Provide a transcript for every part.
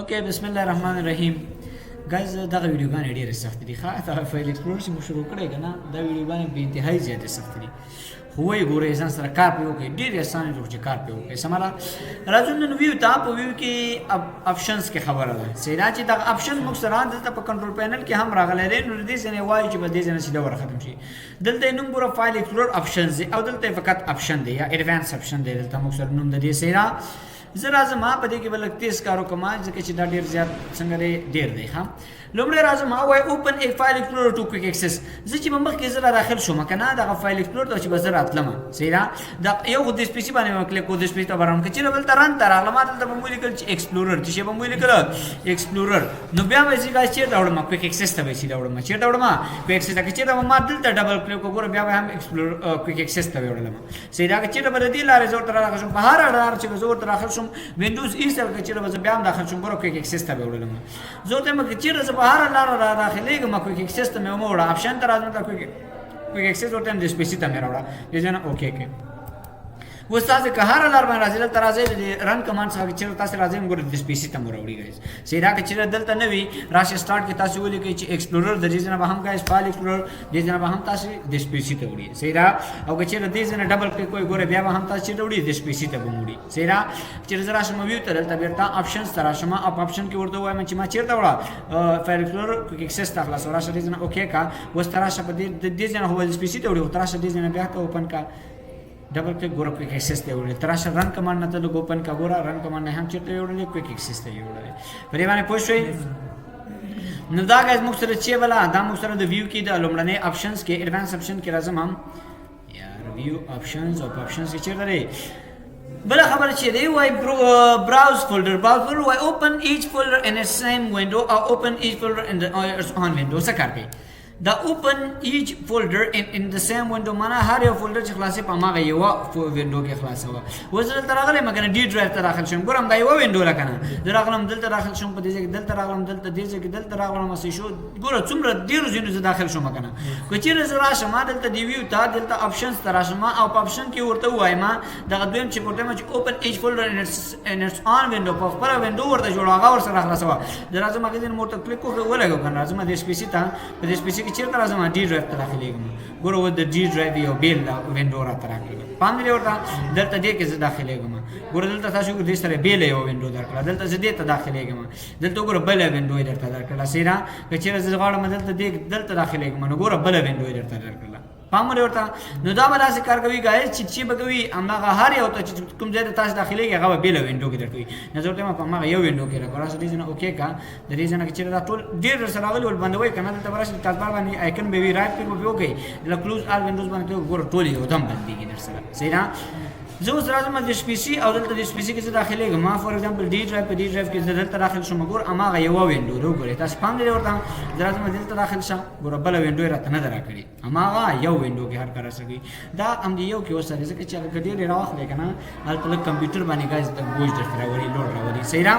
اوكي بسم الله الرحمن الرحیم ګایز دغه ویډیوګانې ډېرې سختې دي ښه دا فایل ایکسپلورر چې موږ شروع کړی که نه دا ویډیوګانې بې انتهایي زیاتې سختې دي خو وایي ګورئ ځان سره کار پرې وکړئ ډېرې اسانه دي چې کار پرې وکړئ سماله راځو نن ویو ته په ویو کې اپشنز کې خبره ده سیدا چې دغه اپشن موږ سره دلته په کنټرول پینل کې هم راغلی دی نو دې ځینې وایي چې به دې ځینې سیده ور ختم شي دلته یې نوم ګوره فایل ایکسپلورر اپشنز دی او دلته فقط اپشن دی یا ایډوانس اپشن دی دلته موږ سره نوم د دې سیدا زه راځم په دې کې به لږ تیز کار وکړم ځکه چې دا ډېر زیات څنګه دی ډېر دی ښه لومړی راځم وایي اوپن ا فایل ایکسپلورر ټو کویک اکسس زه چې به مخکې زه را داخل شوم که نه دغه فایل ایکسپلورر ته چې به زه راتلم صحیح ده دا یو خو دس پي سي باندې مې کلیک کړو دس پي سي ته به راغلم که چېرې بلته رن ته راغلم دلته به مو لیکل چې ایکسپلورر څه شی به مو لیکل ایکسپلورر نو بیا به زه ګایز چېرته وړم کویک اکسس ته به سیده وړم چېرته وړم کویک اکسس ته که چېرته به ما دلته ډبل کلیک وکړو بیا به هم ایکسپلورر کویک اکسس ته وړلم صحیح ده که چېرته به د دې لارې زه ورته را داخل شم په هر اړه چې به زه ورته داخل شم وینډوز ایسټل که چېرته به زه بیا هم داخل شم ګوره کویک اکسس ته به وړلم زه ورته وایم که چېرته زه په هره لاره را داخلېږم کویک اکسس ته مې ومه وړه اپشن ته راځم ته کویک اکسس ورته هم د سپیسي ته مې راوړه دې ځای نه اوکې کې اوس تاسې که هره لار باندې راځئ دلته راځئ د رن کمانډ څخه چېرته تاسې راځئ ګوره د سپیسي ته مو راوړي ګایز صحیح ده که چېرته دلته نه وي راشئ سټارټ کې تاسې ولیکئ چې ایکسپلورر د دې ځای نه به هم ګایز فایل ایکسپلورر دې ځای نه به هم تاسې د سپیسي ته وړي صحیح ده او که چېرته دې ځای نه ډبل کلیک کوئ ګوره بیا به هم تاسې چېرته وړي د سپیسي ته به مو وړي صحیح ده چېرته زه راشم ویو ته دلته بېرته اپشنز ته راشم اپ اپشن کې ورته ووایم چې ما چېرته وړه فایل ایکسپلورر کویک اکسس ته خلاص راشه دې ځای نه اوکې کا اوس ته راشه په دې ځای نه خو به د سپیسي ته وړي خو ته راشه دې ځای نه بیا ته اوپن کا double click गोरा quick access ته وړل تراشه رن کمانډ نه ته لګ اوپن کا ګورا رن کمانډ نه هم چیرته وړل کویک एक्सेस ته وړل پرې باندې پوه شئ نو دا غاز موږ سره چې ولا دا موږ سره د ویو کې د لومړنۍ اپشنز کې ایڈوانس اپشن کې راځم هم یار ویو اپشنز او اپشنز کې چیرته لري بل خبر چې دی وای براوز فولډر وای اوپن ایچ فولډر ان ا سیم وینډو او اوپن ایچ فولډر ان اټس اون وینډو څه کار کوي دا اوپن ایچ فولډر ان د سیم وینډو معنا هر یو فولډر چې خلاصې په هغه یو وینډو کې خلاصوه اوس دلته راغلی مګر ډي ډرایو ته داخل شم ګورم دا یو وینډو لکه نه زه راغلم دلته داخل شم په دې ځای کې دلته راغلم دلته دې ځای کې دلته راغلم هسې شو ګوره څومره ډېرو ځایونو زه داخل شوم که نه که چېرې زه راشم دلته د ویو ته دلته اپشنز ته راشم او په اپشن کې ورته ووایم دغه دویم چې ورته وایم چې اوپن ایچ فولډر ان اټس اون وینډو په خپله وینډو ورته جوړه هغه ورسره خلاصوه زه راځم هغې ځای نه مو ورته کلیک ولګو که نه راځم دې سپیسي ته په دې سپیسي کې چېرته راځم ډي ډرایو ته داخلېږم ګوره اوس د ډي ډرایو یو بېل وینډو راته راکړل پام دې ورته دلته دې کې زه داخلېږم ګوره دلته تاسو دې سره بېله یو وینډو درکړه دلته زه دې ته داخلېږم دلته ګوره بله وینډو یې درته درکړله صحیح ده که چېرې زه غواړم دلته داخلېږم نو ګوره بله وینډو یې درته درکړله پام ولې ورته نو دا به داسې کار کوي ګایز چې به کوي همدغه هر یو ته چې کوم ځای ته تاسو داخلېږي هغه به بېله وینډو کې درکوي نو زه ورته وایم په هماغه یو وینډو کې راکړه راشه دې ځای نه اوکې کا د دې ځای نه که چېرې دا ټول ډېر درسره راغلي ول بندوئ که نه دلته به راشئ ټاسکبار باندې آیکن به وي رایټ کلیک به پرې وکړئ دلته کلوز آل وینډوز باندې ګوره ټول یو دم بندېږي درسره صحیح ده زه اوس راځم د سپیسي او دلته د سپیسي کې زه داخلېږم ما فور ایگزامپل ډي ډرایو په ډي ډرایو کې زه دلته داخل شوم ګوره هماغه یوه وینډو ده وګورئ تاسو پام لرئ ورته زه راځم دلته داخل شم ګوره بله وینډو یې راته نه ده راکړې هماغه یو وینډو کې هر کار رسوي دا همدې یو کې وسره ځکه چې هلته ډېرې راواخلې که نه هلته لږ کمپیوټر باندې ګایز د بوج درته راولي لوډ راولي صحیح ده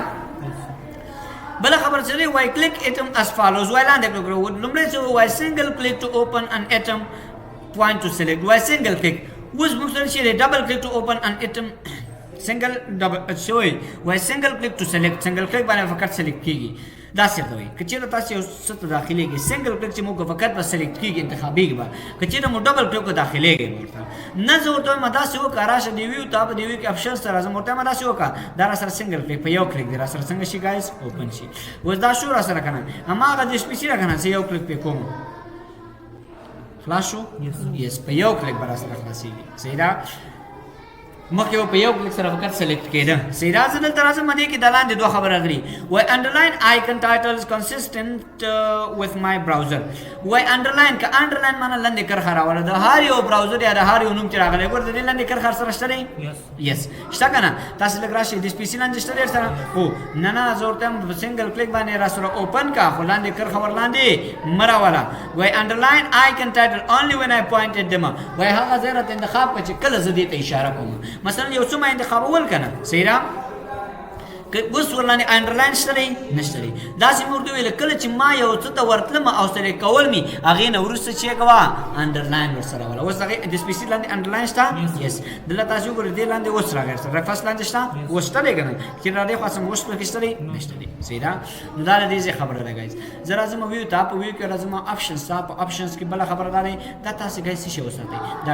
بله خبر چې دی وای کلیک ایټم as follows وای لاندې کلیک کړو لومړی چې وای سنګل کلیک ټو اوپن ان ایټم پوینټ ټو سلیکټ وای سنګل کلیک اوس موږ سره چې دی ډبل کلیک ټو اوپن ان ایټم سنګل ډبل شوی وای سنګل کلیک ټو سلیکټ سنګل کلیک باندې فقط سلیکټ کیږي دا څه ته وایي که چېرته تاسو یو څه ته داخلېږئ سنګل کلیک چې موږ فقط به سلیکټ کېږي انتخابېږي به که چېرته مو ډبل کلیک داخلېږئ ورته نه زه ورته وایم داسې وکړه راشه دې ویو ته په دې ویو کې اپشنز ته راځم ورته وایم داسې وکړه دا را سره سنګل کلیک په یو کلیک دی را سره څنګه شي ګایز اوپن شي اوس دا شو را سره که نه هماغه د سپیسي را که نه زه یو کلیک پرې کوم خلاص شو یس په یو کلیک به را سره خلاصېږي صحیح ده مخکې په یو کلیک سره فقط سلیکټ کېده صحیح ده زه دلته راځم دې کې د لاندې دوه خبره راغلي وای انډرلاین آیکن ټایټلز کنسسټنټ وث مای براوزر وای انډرلاین که انډرلاین معنا لاندې کرښه راوړه د هر یو براوزر یا د هر یو نوم چې راغلی ګوره د دې لاندې کرښه سره شته دی یس شته که نه تاسې لږ راشئ د سپیسي لاندې شته دی سره هو نه نه زه ورته وایم په سنګل کلیک باندې را سره اوپن کا خو لاندې کرښه ور لاندې مه راوله وای انډرلاین آیکن ټایټل اونلی وین آی پوینټډ دم وای هغه ځای راته انتخاب کړه چې کله زه دې ته اشاره کوم مثلا یو څه ما انتخابول که نه صحیح ده اوس ورلاندې انډرلاین شته دی نشته دی داسې مې ورته ویل کله چې ما یو څه ته ورتلم او سره کول مې هغې نه وروسته چې کوه انډرلاین ورسره وله اوس هغې د سپیسي لاندې انډرلاین شته یس دلته تاسې وګورئ دې لاندې اوس راغی رفس لاندې شته اوس شته دی که نه چې را دې خوا سم اوس پکې شته دی نشته دی صحیح ده نو دا د دې ځای خبره ده ګایز زه راځم ویو ته په ویو کې راځم آپشنز ته په آپشنز کې بله خبره دا دی دا تاسې ګایز څه شی وساتئ دا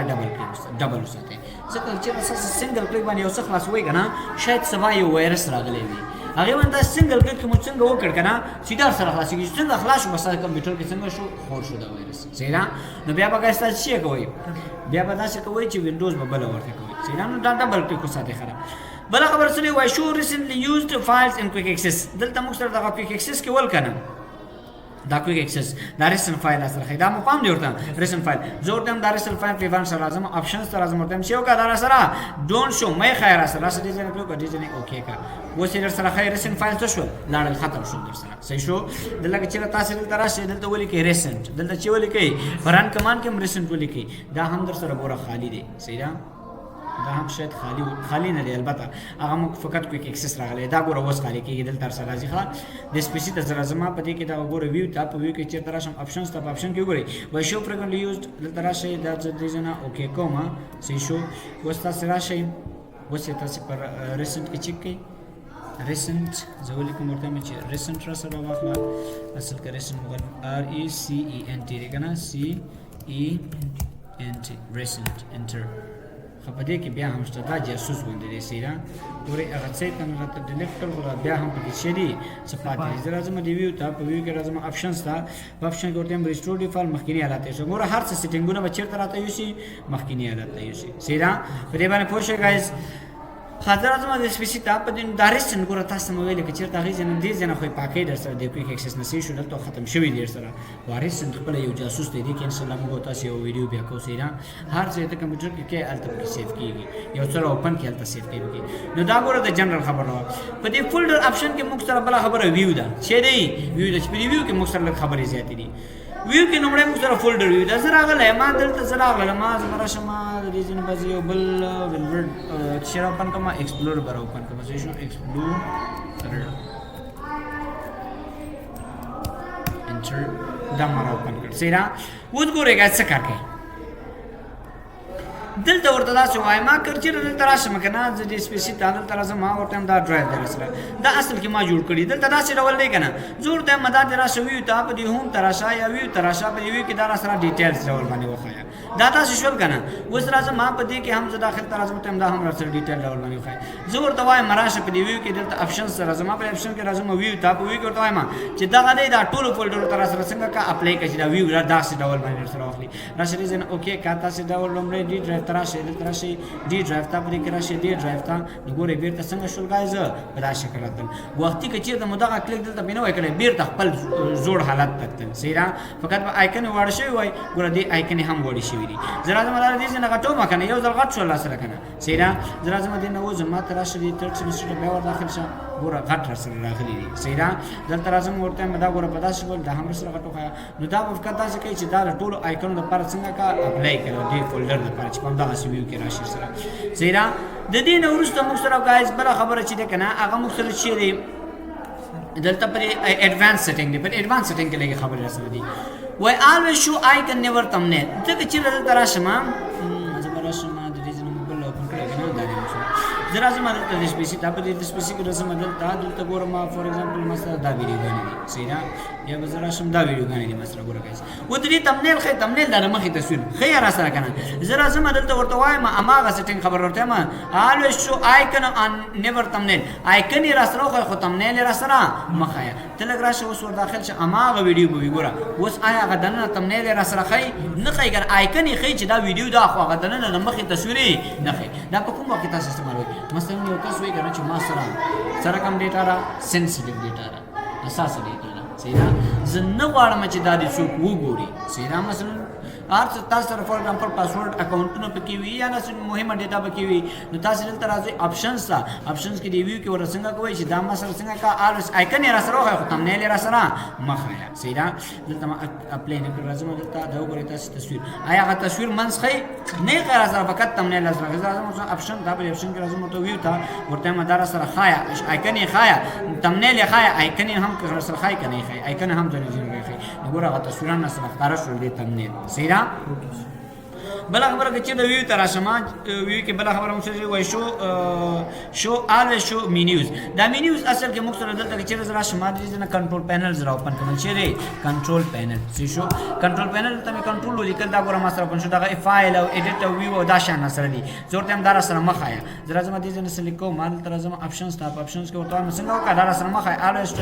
ډبل وساتئ ځکه چې تاسې سنګل کلیک باندې یو څه خلاصوئ که نه شاید سبا یو وایرس راغلی وي هغې باندې دا سنګل کلیک کې مو څنګه وکړ که نه سیده ورسره خلاصېږي چې څنګه خلاص شو بس کمپیوټر کې څنګه شو خور شو دا وایرس صحیح ده نو بیا به ګایز تاسې څه کوئ بیا به داسې کوئ چې وینډوز به بله ورته کوئ صحیح ده نو دا ډبل کلیک وساتئ ښه بله خبره څه دی وایي شو ریسنټلی یوزډ فایلز ان کویک اکسس دلته موږ سره دغه کویک اکسس کې ول که نه دا کویک اکسس دا ریسن فایل سره خی دا مو پام دی ورته ریسن فایل زه ورته هم دا ریسن فایل پیوان سره راځم آپشنز ته راځم ورته هم چې وکړه دا راسره ډونټ شو مې خیر سره راسه دې ځای کلیک دې ځای اوکې کا اوس یې سره خیر ریسن فایل څه شو لاړل ختم شو در سره صحیح شو دلته چې تاسو دلته راشئ دلته ولیکئ ریسنټ دلته چې ولیکئ فران کمان کې هم ریسنټ ولیکئ دا هم در سره ګوره خالی دی صحیح ده دا هم شاید خالی نه دی البته هغه موږ فقط کویک اکسس راغلی دا ګوره اوس خالی کېږي دلته سره راځي ښه د سپیسي ته زه راځم په دې کې دا ګوره ویو ته په ویو کې چېرته راشم آپشنز ته په آپشن کې وګورئ وایي شو فریکونټلی یوزډ دلته راشئ دا دې ځای نه اوکې کوم صحیح شو اوس تاسې راشئ اوس یې تاسې پر ریسنټ کې چک کړئ ریسنټ زه ولیکم ورته مې چې ریسنټ راسره واخله اصل کې ریسنټ RECENT دی که نه CENT ریسنټ انټر په دې کې بیا هم شته دا جاسوس غوندې دی صحیح ده ګورئ هغه څه ته مې راته ډیلیټ کړ خو بیا هم پکې څه دي څه پاتې دي زه راځم د ویو ته په ویو کې راځم آپشنز ته په آپشن کې ورته یم ریسټور ډیفالټ مخکیني حالت ته ګوره هر څه سیټینګونه به چېرته راته یوسي مخکیني حالت ته یوسي صحیح ده په دې باندې پوه شئ ګایز خاطر راځم د سپیسي ته په دې دا ریسنټ ګوره تاسو ته مې ویلې که چېرته هغې ځای نه دې ځای نه خو یې پاکۍ در سره د کویک اکسس نه صحیح شو دلته ختم شوي دي در سره خو ریسنټ خپله یو جاسوس دی دې کې انشاءالله موږ تاسو یو ویډیو بیا کوو صحیح ده هر ځای ته کمپیوټر کې کې هلته پکې سیف کېږي یو څه اوپن کې هلته سیف کېږي نو دا ګوره د جنرل خبره وه په دې فولډر آپشن کې موږ سره بله خبره ویو ده چې دی ویو ده چې په دې ویو کې موږ سره لږ خبرې زیاتې دي ویو کې لومړی موږ سره فولډر ویو ده زه راغلی ما دلته زه راغلم ما زه به راشم د دې ځینې بعضې یو بل ویلورډ شیر اوپن کړم ایکسپلور به اوپن کړم صحیح شو ایکسپلور انټر دا ما را اوپن کړ صحیح ده اوس ګورئ ګایز څه کار کوي دلته ورته داسې وایم ما که چېرته دلته راشم که نه زه دې سپیسي ته دلته راځم ما ورته یم دا ډرایو دی سره دا اصل کې ما جوړ کړي دلته داسې ډول دی که نه زه ورته یم دا دې راشه ویو ته په دې هوم ته راشه یا ویو ته راشه په دې ویو کې دا را سره ډیټیلز ډول باندې وښایه دا تاسو شول که نه اوس راځم ما په دې کې هم زه داخل ته راځم ورته یم دا هم را سره ډیټیل ډول باندې وښایه زه ورته وایم راشه په دې ویو کې دلته آپشنز ته راځم ما په آپشن کې راځم ویو ته په ویو کې ورته وایم چې دغه دی دا ټولو فولډرو ته را سره څنګه کا اپلای کړي چې دا ویو را داسې ډول باندې سره واخلي راشه دې ځای نه اوکې کا تاسې ډول لومړی ډي ډرایو ته راشئ دلته راشئ D drive था पर एक राशि डी ड्राइव था गोरे बेर ता संग शुल गाइस राशि करतन वक्ती के चीर मुदा क्लिक दिल ता बिनो एकले बेर ता खपल जोड़ हालत तकतन सहीरा फकत आइकन वाड शोय वय गोरा दी आइकन हम वडी शिविरी जरा जमा दार दी न गटो मकन यो जल गट शोला सर कना सहीरा जरा जमा दिन वो जमा राशि दी तर्च मिस्टर बेवर दाखिल शा गोरा घट रसर दाखिली दी सहीरा जल तराजम ورته مدا गोरा پداش ول د هم سره غټو خیا نو دا وکړه چې کی چې دا ټول آیکن د پر څنګه کا اپلای کړو دی فولډر د پر چې کوم دا سیویو کې راشي سره زیرا د دې نو ورسته موږ سره غایز بل خبره چې ده کنه هغه موږ سره چې دی دلته پر ایڈوانس سیټینګ دی پر ایڈوانس سیټینګ کې لګي خبره رسول دي وای always show icon never thumbnail ځکه چې دلته راشم زبرشم د دې نو بل اوپن کړی کنه دا دی जरा से मदद कर स्पेसिफिक आप दे स्पेसिफिक रस मदद ता दलता गोरा मा फॉर एग्जांपल मसला दा वीडियो गाने दी सही ना या जरा शम दा वीडियो गाने दी मसला गोरा गाइस वो दरी थंबनेल دا مخې تصویر خیر اسره کنه जरा से मदद ورته وایم اماغه سیټینګ خبر ورته ما always show icon on never thumbnail icon یې راسره خو thumbnail یې راسره مخایا تلګ راشه اوس ور داخل شه اماغه ویډیو به ګوره اوس آیا غدنه thumbnail یې راسره خی نه خی ګر icon یې خی چې دا ویډیو دا خو غدنه د مخې تصویر نه خی دا په کوم وخت تاسو استعمالوي مثلا یو تاسو وی کنه چې ما سره کم ډیټا را سنسټیو ډیټا را اساسي ډیټا را سیدا زه نه غواړم چې دا دې څوک وګوري سیدا مثلا ارڅ تاسو سره فور ایگزامپل پاسورډ اکاونټونه پکې وي یا نه مهمه ډیټا پکې وي نو تاسو دلته راځي آپشنز ته آپشنز کې دی ویو کې ورسنګ کوي چې دا ما سره څنګه کا الویس آیکن یې را سره وخت تم نه لري سره مخایا سیدا دلته ما اپلای نه کړ راځم دلته دا وګورئ تاسو تصویر آیا هغه تصویر منسخي نه غیر سره فقط تم نه لازم راځم آپشن دا به آپشن کې راځم ته ویو ته ورته ما دار سره خایا آیکن یې خایا تم نه لري خایا آیکن هم سره خای کنه خای آیکن هم ځنه ځنه خای وګوره هغه تصویرونه سره ښکارا شول دي تم نه سیدا بل خبره کې چې د ویو تر شمه ویو کې بل خبره موږ وای شو الویز شو مینیوز دا مینیوز اصل کې موږ سره دلته چې زرا شمه دي نه کنټرول پینل زرا اوپن کوم چې دی کنټرول پینل څه شو کنټرول پینل ته کنټرول لیکل دا ګوره ما سره اوپن شو دا فایل او ایډیټ او ویو دا شان سره دي زورته هم دار سره مخایا زرا زما دي نه سلیکو مال تر زما آپشنز ته آپشنز کې ورته څنګه وکړه دار سره مخایا الویز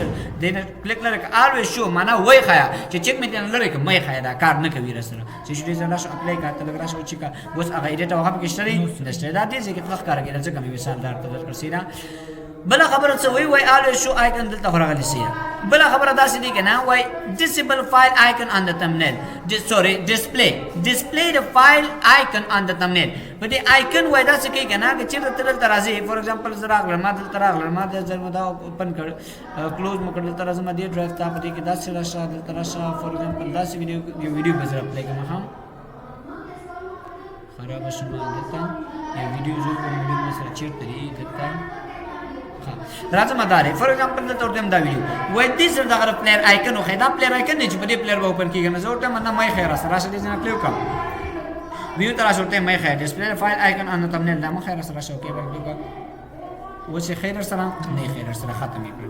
دینه کلیک لري الویز شو معنا وای خایا چې چک می دین لري مې خایا دا کار نه کوي رسره چې شو دې زرا شو اپلای کا تلګرا شو چې کا بس هغه ایډیټ او هغه کې شته نشته دا دې چې څه کار کوي ځکه مې مثال دار ته درکړ سینا بل خبره څه وای الویز شو آیکن دلته ورغلی سینا بل خبره دا سې دي کنه وای disable file icon on the thumbnail display the file icon on the thumbnail په دې آیکن وای دا څه کوي کنه چې تل راځي فور ایگزامپل زرا ما دلته راغله ما د زر دا اوپن کړ کلوز مکړ دلته راځم ما دې ډرایو ته په دې کې دا څه راشه دلته راشه فور ایگزامپل دا څه ویډیو بزر اپلای کوم هم خراب شوه دلته یا ویډیو زو په ویډیو سره چیرته دی دلته راځم داري فور ایگزامپل دلته ورته دا ویډیو وای دې سره دا پلیئر آیکن خو دا پلیئر آیکن نه چې په دې پلیئر به اوپن کیږي نه زه ورته مې خیر سره راشه دې نه کلیک کوم ویو تر راشه ورته مې خیر ډسپلی فایل آیکن ان تمنیل دا مې خیر سره راشه اوکې به کلیک و چې خیر سره نه خیر سره ختمې کړ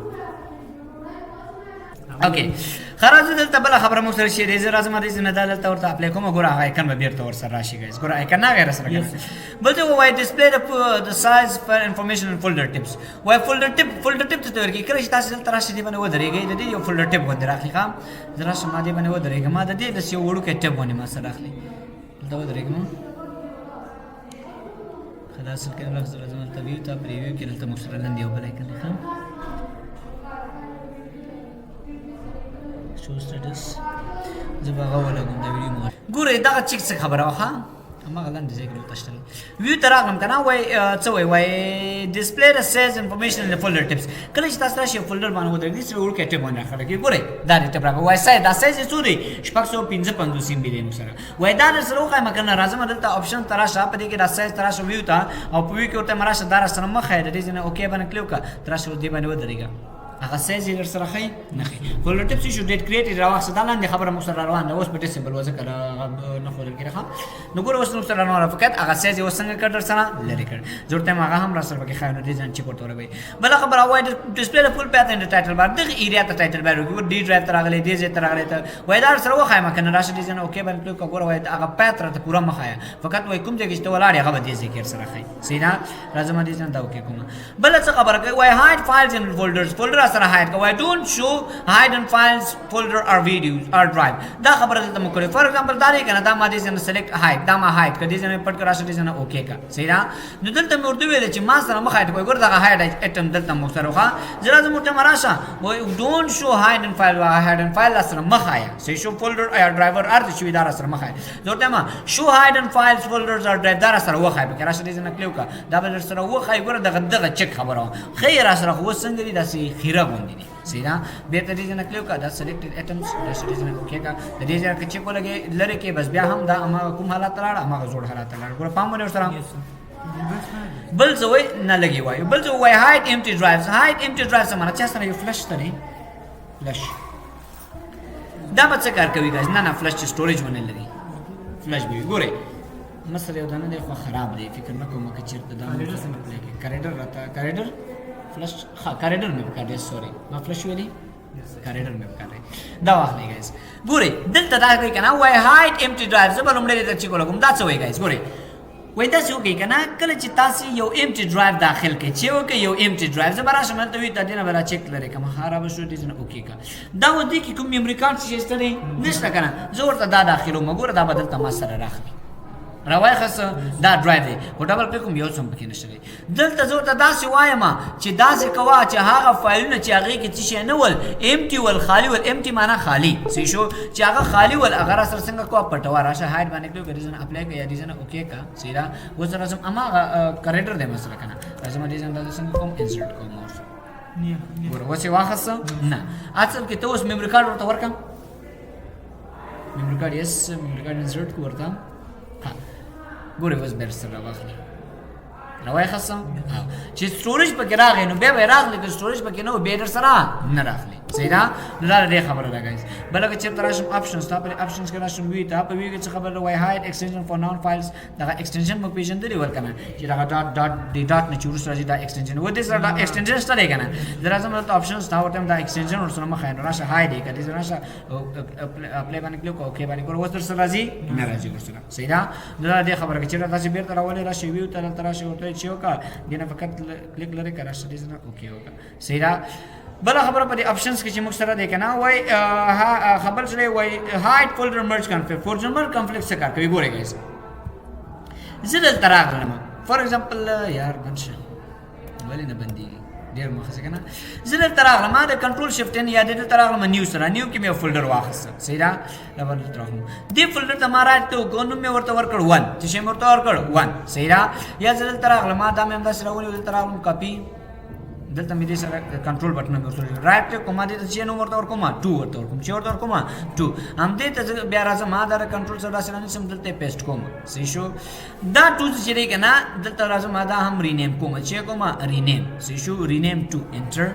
اوکې خراج دلته بل خبره مو سره شي دې راځم دې نه دلته ورته اپلای کوم ګور هغه آیکن به بیرته ور سره راشي ګایز ګور آیکن نه غیر سره بل ته وای ډسپلی د سایز فر انفارمیشن ان فولډر ټیپس وای فولډر ټیپ ته ورکی کله چې تاسو دلته راشي دې باندې ودرېږئ د دې یو فولډر ټیپ باندې راخلی ښا زرا شمه دې باندې ودرېږم ما د دې د یو وړو کې ټیپ باندې ما سره راخلی دلته ودرېږم خلاص کله راځم ته ویو ته پریویو کې دلته مو سره لاندې یو بل آیکن ښا شو سټیټس زبغه ولا کوم دا ویډیو مو ګوره دا چیک څه خبره وها اما غلان دې ذکر وتشتل ویو تراغم کنه وای څه وای ډسپلی د سیز انفارمیشن ان فولډر ټیپس کله چې تاسو راشي فولډر باندې ودرېږئ چې ورکه ټیپ باندې راخله کې ګوره دا دې ټیپ راغی وای سای دا سیز څو دی شپږ 155 سیم دی سره وای دا سره وخه مکنه راځم دلته آپشن تراشه په دې کې دا سیز تراشه ویو تا او په ویو کې ورته مراشه دار سره مخه دې نه اوکې باندې کلیک کا تراشه دې باندې ودرېږئ هغه سایز یې سره خی نه خی فولډر ټیپس شو ډیټ کریټ راوخه دا لاندې خبره مو سره روان ده اوس په ډیسیبل وځه کړه نه خو لري راخه نو ګور اوس نو سره روان فقط هغه سایز یې وسنګ کړ سره لري کړ ضرورت هغه هم را سره کې خاینو ډیزاین چې پورته ورغی بل خبره وای ډسپلی فول پاتھ ان ټایټل بار دغه ایریا ته ټایټل بار وګور ډی ډرایو تر غلې دې زه تر غلې ته وای دا سره وخای ما کنه راشه ډیزاین اوکې باندې کلیک وګور وای هغه پاتھ ته پورا مخایا فقط وای کوم ځای کې ته ولاړ هغه دې ذکر سره خای سینا راځم ډیزاین دا اوکې کوم بل څه خبره کوي وای هاید فایلز ان فولډرز فولډر سره هاید کوي don't show hidden files folder or videos or drive دا خبره ته مو کړی فور ایگزامپل دا نه کنه دا ما دې نه سلیکټ هاید دا ما هاید کړي دې نه پټ کرا شته نه اوکې کا صحیح ده نو دلته مې ورته ویل چې ما سره مخ هاید کوي ګور دا هاید ایټم دلته مو سره وخا زرا زمو ته مراشا وای don't show hidden file or hidden file سره مخ آیا صحیح شو folder or driver ارته شوی دا سره مخ آیا ورته ما show hidden files folders or drive دا سره وخا به کرا شته نه کلیو کا دا بل سره وخا ګور دغه چک خبره خیر سره خو څنګه دي داسې خیره غوندي سیدا به ته دې نه کلیو کا دا سلیکټډ ایټمز دا سټیز نه اوکې کا د دې ځای کې چې کولګي لری کې بس بیا هم دا ما کوم حالات راړه ما جوړ حالات راړه ګور پام ونه سره بل زوی نه لګي وای بل زوی وای هاید امټي ډرایوز سمانه چې سره یو فلش تري فلش دا به څه کار کوي ګاز نه فلش سټوریج ونه لري فلش به ګوره مسله یو دانه خو خراب دی فکر نه کوم چې چیرته دا کریډر راته کریډر فلش کریډر مې وکړ سوري ما فلش ویلي کریډر مې وکړ دا واخلې ګایز ګوري دلته دا کوي کنه وای هاید امټي ډرایو زبر عمره دې چې کوم دا څه وای ګایز ګوري وای دا څه کوي کنه کله چې تاسو یو امټي ډرایو داخل کړئ چې وکي یو امټي ډرایو زبر شمه ته وي ته دینه بلا چک لري کوم خراب شو دې نه اوکې کا دا ودی کې کوم میموري کارت چې ستړي نشته کنه زه ورته دا داخلو مګور دا بدل تما سره راخلي راوای خاص دا ډرایو دی او ډبل کلیک کوم یو څه پکې نشته دی دلته زه ورته داسې وایم چې داسې کوه چې هغه فایلونه چې هغې کې څه شی نه ول امټي ول خالي ول امټي معنا خالي صحیح شو چې هغه خالي ول هغه را سره څنګه کوه پټوه راشه هایډ باندې کلیک ریزن اپلای کړه یا ریزن اوکې کا صحیح ده اوس راځم هماغه کریکټر دی مثلا که نه راځم ریزن دا څنګه کوم انسرټ کوم اوس ګوره اوس یې واخیسته نه اصل کې ته اوس میموري کارډ ورته ورکړه میموري کارډ یس میموري کارډ انسرټ کو ورته ګوره اوس بیا سره واخلي راوای خاصه چې سټوریج پکې راغی نو بیا به راغلی که سټوریج پکې نه و بیا در سره نه راغلی صحیح ده نو دا ډېره خبره ده ګایز بله که چېرته راشم اپشنز ته پرې اپشنز کې راشم وي ته په وي کې څه خبره ده وایي هایډ ایکسټنشن فار نان فایلز دغه ایکسټنشن مو پېژندلی ول که نه چې دغه ډاټ نه چې وروسته راځي دا ایکسټنشن و دې سره دا ایکسټنشن شته دی که نه زه راځم دلته اپشنز ته ورته دا ایکسټنشن ورسره مه ښایي نو راشه هایډ یې کړه دې راشه اپلای باندې کلیک اوکې باندې ګوره اوس در سره راځي نه راځي ورسره صحیح ده نو دا دې خبره که چېرته تاسې بېرته راولې راشئ ویو ته دلته راشئ ورته چې وکړه دې نه فقط کلیک لرې که راشه دې نه اوکې وکړه صحیح ده بله خبره په دې اپشنز کې چې موږ سره دی که نه وایي خبر سره وایي هایډ فولډر مرج کنفلیکټ فولډر مرج کنفلیکټ څه کار کوي ګورئ ګایز زه دلته راغلم فار ایگزامپل یار بند شه ولې نه بندېږي ډېر مخه که نه زه دلته راغلم ما د کنټرول شفټ ان یا دلته راغلم نیو سره نیو کې مې یو فولډر واخیسته صحیح ده دا به دلته راغلم دې فولډر ته ما رایټ ته وکړو نوم مې ورته ورکړ 1 چې شی مې ورته ورکړ 1 صحیح ده یا زه دلته راغلم ما دا مې همداسې راولي دلته راغلم کاپي دلته مې دې سره کنټرول بټن مې ورته رایټ کلیک کوم دې ته چې نوم ورته ورکوم 2 ورته ورکوم چې ورته ورکوم 2 همدې ته بیا راځم ما دا کنټرول سره داسې رانیسم دلته پیسټ کوم صحیح شو دا 2 چې دی که نه دلته راځم ما دا هم رینیم کوم چې کوم رینیم صحیح شو رینیم ټو انټر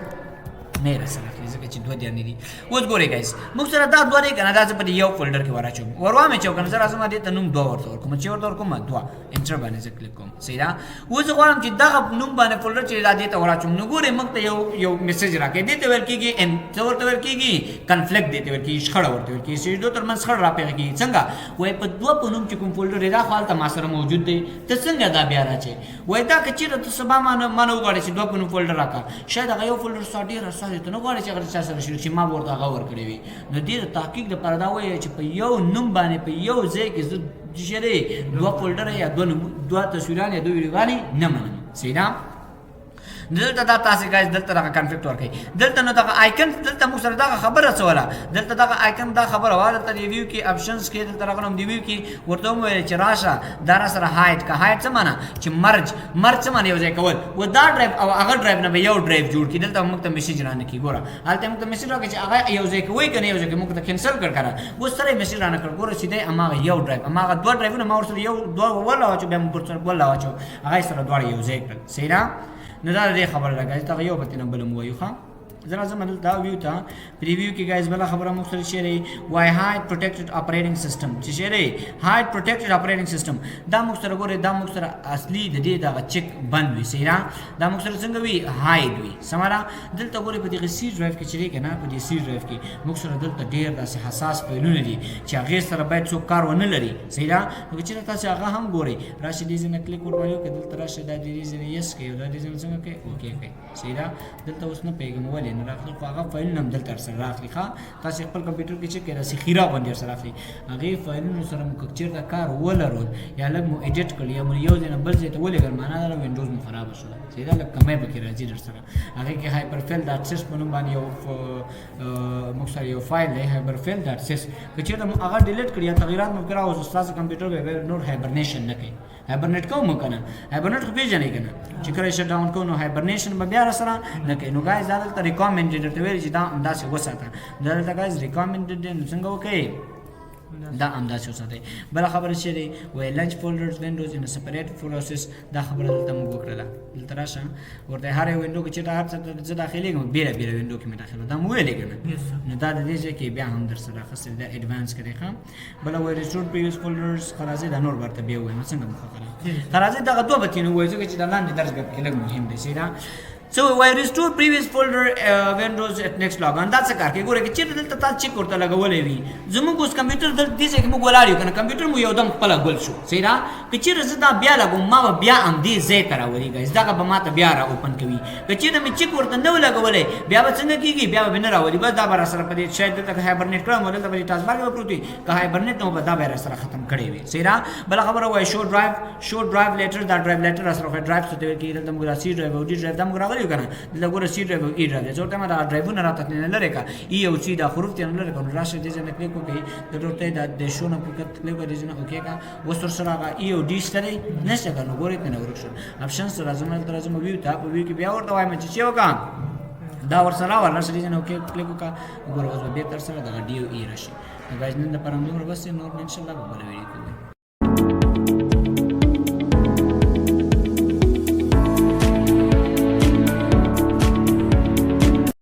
نه رسره ځکه چې دوه دیانې دي اوس ګورئ ګایز موږ سره دا دوه دی که نه دا زه په دې یو فولډر کې وراچوم وروامې چې که نه زه راځم دې ته نوم 2 ورته ورکوم چې ورته ورکوم 2 انټر باندې زه کلیک کوم صحیح ده اوس زه غواړم چې دغه نوم باندې فولډر چې دا دې ته وراچوم نو ګورئ موږ ته یو میسج راکوي دې ته ویل کېږي څه ورته ویل کېږي کنفلیکټ دې ته ویل کېږي شخړه ورته ویل کېږي چې دوه تر منځ شخړه راپېښه کېږي څنګه وایي په دوه په نوم چې کوم فولډر دی دا خو هلته ما سره موجود دی ته څنګه دا بیا راچې وایي دا که چېرته ته سبا ما نه وغواړې چې دوه په نوم فولډر راکړه شاید هغه یو فولډر ستا ډېر اساسي ته نه غواړې چې هغه چا سره شي چې ما به ورته هغه ورکړی وي نو دې د تحقیق دپاره دا وایي چې په یو نوم باندې په یو ځای کې زه چې دی دوه فولډره یا دوه تصویران یا دوه ویډیوګانې نه منم صحیح ده دلته دا تاسې ګایز دلته دغه کنفلیکټ ورکوي دلته نو دغه آیکن دلته موږ سره دغه خبره څه وله دلته دغه آیکن دا خبره وه دلته ریویو کې اپشنز کې دلته راغلم ریویو کې ورته وویل چې راشه دا را سره هایډ که هایډ څه معنا چې مرج څه معنا یو ځای کول و دا ډرایو او هغه ډرایو نه به یو ډرایو جوړ کړي دلته موږ ته میسج رانه کړي ګوره هلته موږ ته میسج راکړي چې هغه یو ځای کوئ که نه یو ځای کې موږ ته کینسل کړ که نه اوس سره یې میسج رانه کړ ګوره چې دی هماغه یو ډرایو هماغه دوه ډرایوونه ما ورسره یو دوه ولواچو بیا موږ ورسره ولواچو هغه یې سره دواړه یو ځای کړل صحیح ده نو دا دې خبره ده ګایز دغه یو به تېنه بله مو وایو ښه زه راځم دلته ویو ته پریویو کې ګایز بله خبره موږ سره شی دی وای هایډ پروټیکټډ اپریټنګ سیسټم چې شی دی هایډ پروټیکټډ اپریټنګ سیسټم دا موږ سره ګورئ دا موږ سره اصلي د دې دغه چک بند وي صحیح ده دا موږ سره څنګه وي هایډ وي سمه ده دلته ګورئ په دغه سی ډرایو کې چې دی که نه په دې سی ډرایو کې موږ سره دلته ډېر داسې حساس فایلونه دي چې هغې سره باید څوک کار ونه لري صحیح ده نو که چېرته تاسې هغه هم ګورئ راشئ دې ځای نه کلیک ورباندې وکړئ دلته راشئ دا دې ځای نه یس کوي او دا دې ځای نه څنګه کوي اوکې کوي صحیح ده دلته اوس نه پوهېږم ولې نه راخلي خو هغه فایلونه هم دلته سره راخلي ښه تاسې خپل کمپیوټر کې چک کړئ داسې خیره باندې سره راخلي هغې فایلونو سره مو که چېرته کار ولرول یا لږ مو ایډیټ کړل یا مو یو ځای نه بل ځای ته ولېږل معنا دا وینډوز مو خرابه شوله صحیح ده لږ کمی پکې راځي در سره هغې کې هایپرفیل ډاټ سیس په نوم باندې یو موږ سره یو فایل دی هایپرفیل ډاټ سیس که چېرته مو هغه ډیلیټ کړي یا تغیرات مو کړه اوس ستاسو کمپیوټر به نور هایبرنیشن نه کوي هایبرنیټ کوم که نه هایبرنیټ خو پېژنئ که نه چې کله یې شټ ډاون کوو نو هایبرنیشن به بیا راسره نه کوي نو ګایز دا دلته ریکامنډډ درته ویلي چې دا همداسې وساته دا دلته ګایز ریکامنډډ دی نو څنګه وکړئ دا همداسې وساتئ بله خبره چې دی وایي لنچ فولډرز وینډوز ان سپریټ پروسس دا خبره دلته موږ وکړله دلته راشه ورته هر یو وینډو کې چې هر څه زه داخلېږم بېله بېله وینډو کې مې داخله دا مو ویلې که نه نو دا د دې ځای کې بیا هم در سره اخیستل دا ایډوانس کې دی ښه بله وایي ریسټور پریویس فولډرز ښه راځئ دا نور به ورته بیا ووایم څنګه مو ښه راځئ دغه دوه به تېنه ووایو ځکه چې دا لاندې درس به پکې لږ مهم دی صحیح ده سو وای ریسټور پریویس فولډر وینډوز نیکسټ لاګ ان دا څه کار کوي ګوره چې دلته تاسو چیک ورته لګولې وي زموږ اوس کمپیوټر دلته دې ځای کې موږ ولاړ یو کنه کمپیوټر مو یو دم خپل ګل شو صحیح را که چیرې زه دا بیا لګوم ما بیا هم دې ځای ته راولي ګایز دا به ماته بیا را اوپن کوي که چیرې مې چیک ورته نه لګولې بیا به څنګه کیږي بیا به نه راولي بس دا به سره په دې شاید دلته هایبرنیټ کړم دلته به ټاسک بار کې پروت وي که هایبرنیټ نو به دا به سره ختم کړی وي صحیح را بل خبره وای شو ډرایو لیټر دا ډرایو لیټر سره ډرایو څه ته کې دلته موږ سی ډرایو او ډی ډرایو دا موږ راغلی کنه دلته ګوره سی ډرایو او ای ډرایو زه ورته ما دا ډرایوونه راته نه لري کا ای او سی دا حروف ته نه لري کوم راشه دې ځنه کلیک وکړي د ورته دا د شو نه پکې کلیک وکړي ځنه اوکې کا وستر سره هغه ای او ډی سره نشه کنه ګوره ته نه ورښه اپشن سره راځم ویو ته په ویو کې بیا ورته وایم چې وکړم دا ورسره ورسره دې نه اوکې کلیک وکړه ګوره اوس به تر سره دا ډی او ای راشي ګایز نن د پرم دومره بس نور ان شاء الله به بل ویډیو کوي